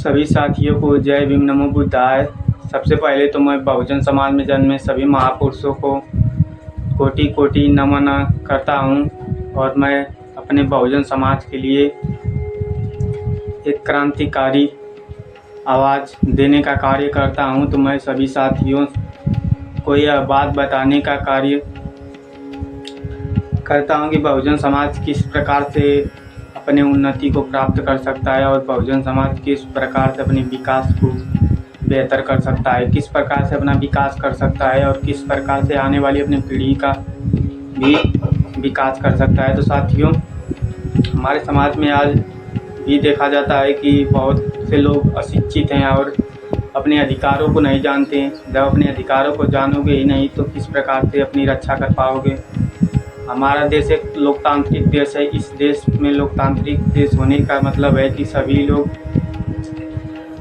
सभी साथियों को जय भीम नमो बुद्धाय। सबसे पहले तो मैं बहुजन समाज में जन्मे सभी महापुरुषों को कोटि कोटि नमन करता हूं और मैं अपने बहुजन समाज के लिए एक क्रांतिकारी आवाज़ देने का कार्य करता हूं। तो मैं सभी साथियों को यह बात बताने का कार्य करता हूं कि बहुजन समाज किस प्रकार से अपने उन्नति को प्राप्त कर सकता है और बहुजन समाज किस प्रकार से अपने विकास को बेहतर कर सकता है, किस प्रकार से अपना विकास कर सकता है और किस प्रकार से आने वाली अपनी पीढ़ी का भी विकास कर सकता है। तो साथियों, हमारे समाज में आज भी देखा जाता है कि बहुत से लोग अशिक्षित हैं और अपने अधिकारों को नहीं जानते हैं। जब अपने अधिकारों को जानोगे ही नहीं तो किस प्रकार से अपनी रक्षा कर पाओगे। हमारा देश एक लोकतांत्रिक देश है। इस देश में लोकतांत्रिक देश होने का मतलब है कि सभी लोग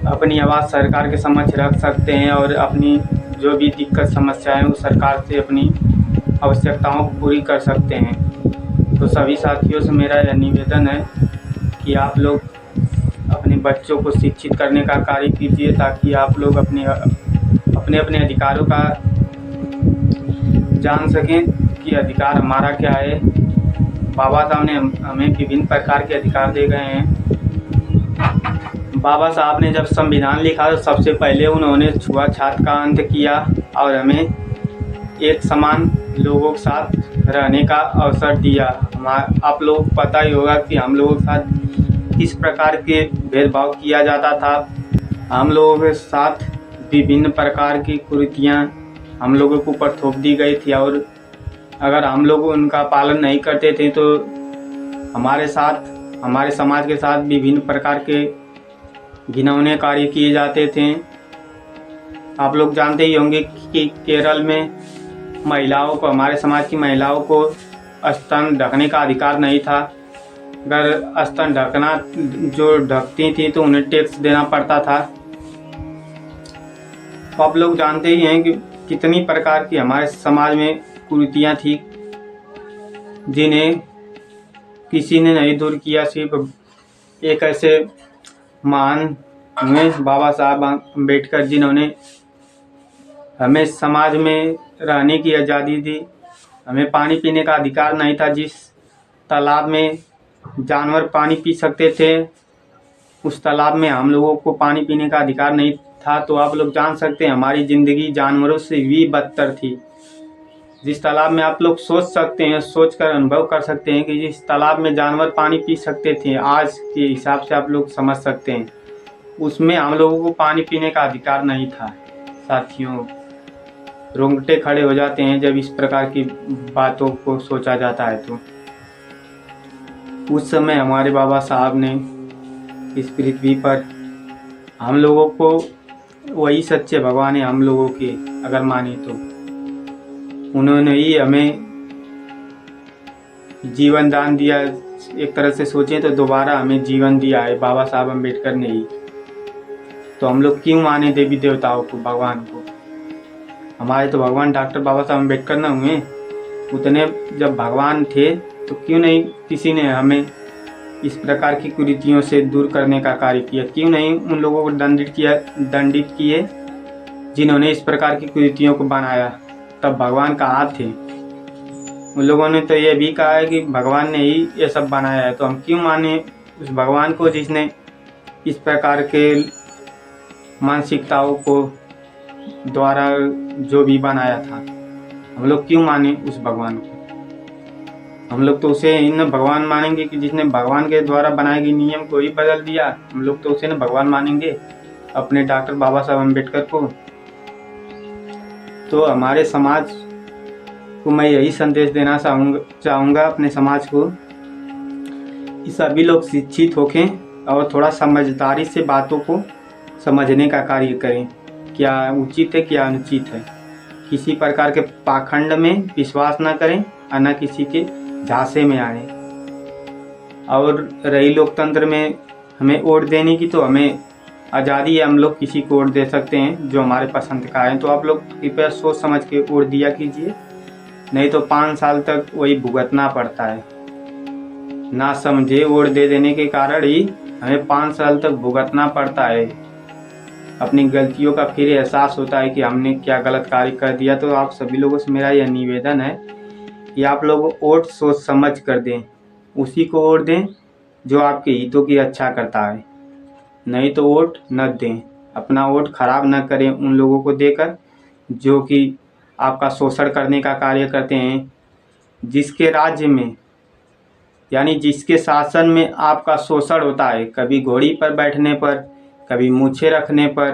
अपनी आवाज़ सरकार के समक्ष रख सकते हैं और अपनी जो भी दिक्कत समस्याएं उस सरकार से अपनी आवश्यकताओं को पूरी कर सकते हैं। तो सभी साथियों से मेरा यह निवेदन है कि आप लोग अपने बच्चों को शिक्षित करने का कार्य कीजिए ताकि आप लोग अपने अपने अधिकारों का जान सकें कि अधिकार हमारा क्या है। बाबा साहब ने हमें विभिन्न प्रकार के अधिकार दे गए हैं। बाबा साहब ने जब संविधान लिखा तो सबसे पहले उन्होंने छुआछूत का अंत किया और हमें एक समान लोगों के साथ रहने का अवसर दिया। आप लोग को पता ही होगा कि हम लोगों के साथ किस प्रकार के भेदभाव किया जाता था। हम लोगों के साथ विभिन्न प्रकार की कुरीतियाँ हम लोगों के ऊपर थोप दी गई थी और अगर हम लोग उनका पालन नहीं करते थे तो हमारे समाज के साथ विभिन्न प्रकार के घिनौने कार्य किए जाते थे। आप लोग जानते ही होंगे कि केरल में महिलाओं को, हमारे समाज की महिलाओं को स्तन ढकने का अधिकार नहीं था। अगर स्तन ढकना जो ढकती थी तो उन्हें टैक्स देना पड़ता था। तो आप लोग जानते ही हैं कि कितनी प्रकार की हमारे समाज में कुरीतियाँ थी जिन्हें किसी ने नहीं दूर किया। सिर्फ एक ऐसे महान हुए बाबा साहब अम्बेडकर जिन्होंने हमें समाज में रहने की आज़ादी दी। हमें पानी पीने का अधिकार नहीं था। जिस तालाब में जानवर पानी पी सकते थे उस तालाब में हम लोगों को पानी पीने का अधिकार नहीं था। तो आप लोग जान सकते हैं हमारी ज़िंदगी जानवरों से भी बदतर थी। जिस तालाब में आप लोग सोच सकते हैं, सोच कर अनुभव कर सकते हैं कि जिस तालाब में जानवर पानी पी सकते थे, आज के हिसाब से आप लोग समझ सकते हैं उसमें हम लोगों को पानी पीने का अधिकार नहीं था। साथियों, रोंगटे खड़े हो जाते हैं जब इस प्रकार की बातों को सोचा जाता है। तो उस समय हमारे बाबा साहब ने इस पृथ्वी पर हम लोगों को वही सच्चे भगवान है हम लोगों के अगर माने तो उन्होंने ही हमें जीवन दान दिया। एक तरह से सोचें तो दोबारा हमें जीवन दिया है बाबा साहब अम्बेडकर ने ही। तो हम लोग क्यों माने देवी देवताओं को, भगवान को। हमारे तो भगवान डॉक्टर बाबा साहब अम्बेडकर न हुए। उतने जब भगवान थे तो क्यों नहीं किसी ने हमें इस प्रकार की कुरीतियों से दूर करने का कार्य किया। क्यों नहीं उन लोगों को दंडित किए जिन्होंने इस प्रकार की कुरीतियों को बनाया। तब भगवान कहाँ थे। उन लोगों ने तो ये भी कहा है कि भगवान ने ही ये सब बनाया है। तो हम क्यों माने उस भगवान को जिसने इस प्रकार के मानसिकताओं को द्वारा जो भी बनाया था। हम लोग क्यों माने उस भगवान को। हम लोग तो उसे इन भगवान मानेंगे कि जिसने भगवान के द्वारा बनाए गए नियम को ही बदल दिया। हम लोग तो उसे न भगवान मानेंगे, अपने डॉक्टर बाबा साहब अम्बेडकर को। तो हमारे समाज को मैं यही संदेश देना चाहूँगा अपने समाज को कि सभी लोग शिक्षित होखें और थोड़ा समझदारी से बातों को समझने का कार्य करें। क्या उचित है, क्या अनुचित है। किसी प्रकार के पाखंड में विश्वास ना करें और न किसी के झांसे में आए। और रही लोकतंत्र में हमें वोट देने की, तो हमें आज़ादी है, हम लोग किसी को वोट दे सकते हैं जो हमारे पसंद का है। तो आप लोग कृपया सोच समझ के वोट दिया कीजिए, नहीं तो 5 साल तक वही भुगतना पड़ता है। ना समझे वोट दे देने के कारण ही हमें 5 साल तक भुगतना पड़ता है। अपनी गलतियों का फिर एहसास होता है कि हमने क्या गलत कार्य कर दिया। तो आप सभी लोगों से मेरा यह निवेदन है कि आप लोग वोट सोच समझ कर दें, उसी को वोट दें जो आपके हितों की अच्छा करता है, नहीं तो वोट न दें। अपना वोट खराब न करें उन लोगों को देकर जो कि आपका शोषण करने का कार्य करते हैं। जिसके राज्य में यानी जिसके शासन में आपका शोषण होता है, कभी घोड़ी पर बैठने पर, कभी मूछें रखने पर,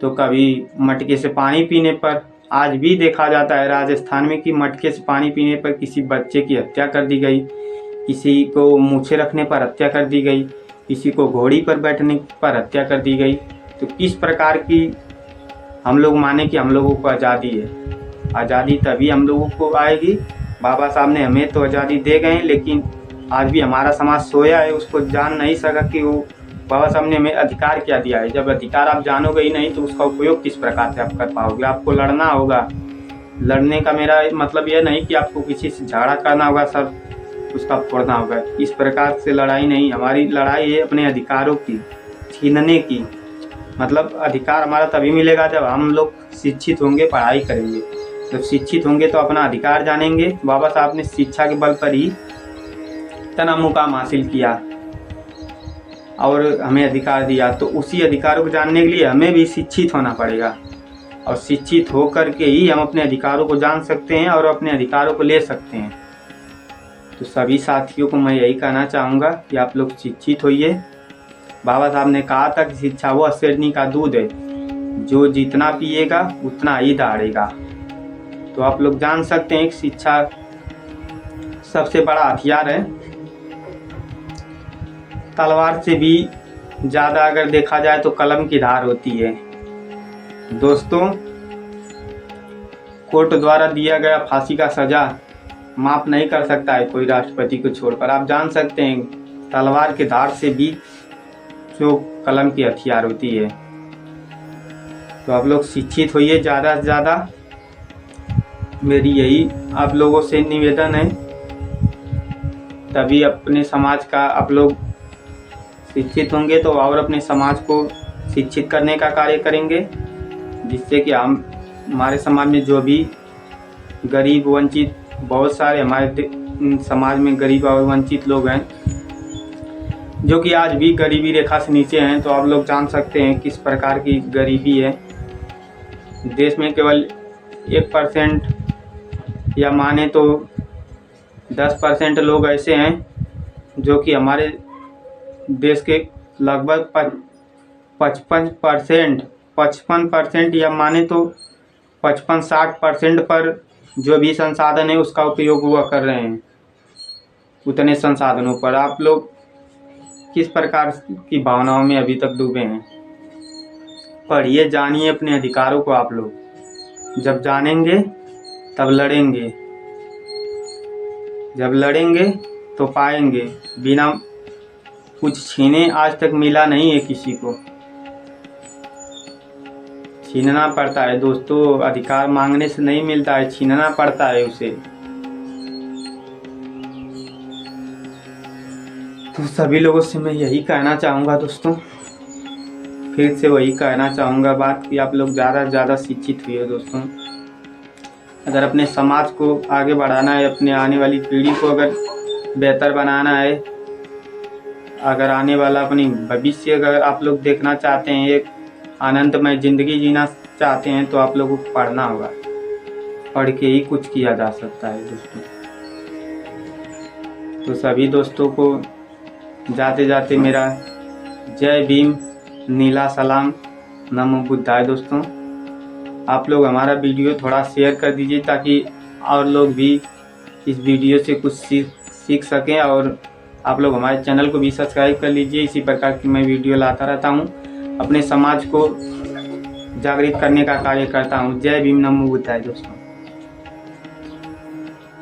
तो कभी मटके से पानी पीने पर। आज भी देखा जाता है राजस्थान में कि मटके से पानी पीने पर किसी बच्चे की हत्या कर दी गई, किसी को मूछें रखने पर हत्या कर दी गई, किसी को घोड़ी पर बैठने पर हत्या कर दी गई। तो किस प्रकार की हम लोग माने कि हम लोगों को आज़ादी है? आज़ादी तभी हम लोगों को आएगी, बाबा साहब ने हमें तो आज़ादी दे गए, लेकिन आज भी हमारा समाज सोया है, उसको जान नहीं सका कि वो बाबा साहब ने हमें अधिकार क्या दिया है। जब अधिकार आप जानोगे ही नहीं तो उसका उपयोग किस प्रकार से आप कर पाओगे? आपको लड़ना होगा। लड़ने का मेरा मतलब यह नहीं कि आपको किसी से झगड़ा करना होगा, सर उसका फोड़ना होगा। इस प्रकार से लड़ाई नहीं, हमारी लड़ाई है अपने अधिकारों की छीनने की। मतलब अधिकार हमारा तभी मिलेगा जब हम लोग शिक्षित होंगे, पढ़ाई करेंगे। जब शिक्षित होंगे तो अपना अधिकार जानेंगे। बाबा साहब ने शिक्षा के बल पर ही इतना मुकाम हासिल किया और हमें अधिकार दिया, तो उसी अधिकारों को जानने के लिए हमें भी शिक्षित होना पड़ेगा। और शिक्षित होकर के ही हम अपने अधिकारों को जान सकते हैं और अपने अधिकारों को ले सकते हैं। तो सभी साथियों को मैं यही कहना चाहूँगा कि आप लोग शिक्षित होइए। बाबा साहब ने कहा था कि शिक्षा वो अशेरनी का दूध है, जो जितना पिएगा उतना ही दहाड़ेगा। तो आप लोग जान सकते हैं कि शिक्षा सबसे बड़ा हथियार है। तलवार से भी ज़्यादा अगर देखा जाए तो कलम की धार होती है। दोस्तों, कोर्ट द्वारा दिया गया फांसी का सज़ा माफ़ नहीं कर सकता है कोई राष्ट्रपति को छोड़कर। आप जान सकते हैं तलवार की धार से भी जो कलम की हथियार होती है। तो आप लोग शिक्षित होइए ज़्यादा से ज़्यादा, मेरी यही आप लोगों से निवेदन है। तभी अपने समाज का आप लोग शिक्षित होंगे तो और अपने समाज को शिक्षित करने का कार्य करेंगे, जिससे कि हम हमारे समाज में जो भी गरीब वंचित, बहुत सारे हमारे समाज में गरीब और वंचित लोग हैं जो कि आज भी गरीबी रेखा से नीचे हैं। तो आप लोग जान सकते हैं किस प्रकार की गरीबी है। देश में केवल 1% या माने तो 10% लोग ऐसे हैं जो कि हमारे देश के लगभग 55% या माने तो 55-60% पर जो भी संसाधन है उसका उपयोग हुआ कर रहे हैं। उतने संसाधनों पर आप लोग किस प्रकार की भावनाओं में अभी तक डूबे हैं? पढ़िए, जानिए अपने अधिकारों को। आप लोग जब जानेंगे तब लड़ेंगे, जब लड़ेंगे तो पाएंगे। बिना कुछ छीने आज तक मिला नहीं है किसी को, छीनना पड़ता है दोस्तों। अधिकार मांगने से नहीं मिलता है, छीनना पड़ता है उसे। तो सभी लोगों से मैं यही कहना चाहूँगा दोस्तों, फिर से वही कहना चाहूँगा बात कि आप लोग ज़्यादा से ज़्यादा शिक्षित हुए दोस्तों। अगर अपने समाज को आगे बढ़ाना है, अपने आने वाली पीढ़ी को अगर बेहतर बनाना है, अगर आने वाला अपनी भविष्य अगर आप लोग देखना चाहते हैं, एक आनंदमय ज़िंदगी जीना चाहते हैं, तो आप लोगों को पढ़ना होगा। पढ़ के ही कुछ किया जा सकता है दोस्तों। तो सभी दोस्तों को जाते जाते मेरा जय भीम, नीला सलाम, नमो बुद्धाय। दोस्तों, आप लोग हमारा वीडियो थोड़ा शेयर कर दीजिए ताकि और लोग भी इस वीडियो से कुछ सीख सकें। और आप लोग हमारे चैनल को भी सब्सक्राइब कर लीजिए। इसी प्रकार की मैं वीडियो लाता रहता हूँ, अपने समाज को जागृत करने का कार्य करता हूँ। जय भीम, नमो बुद्धाय दोस्तों।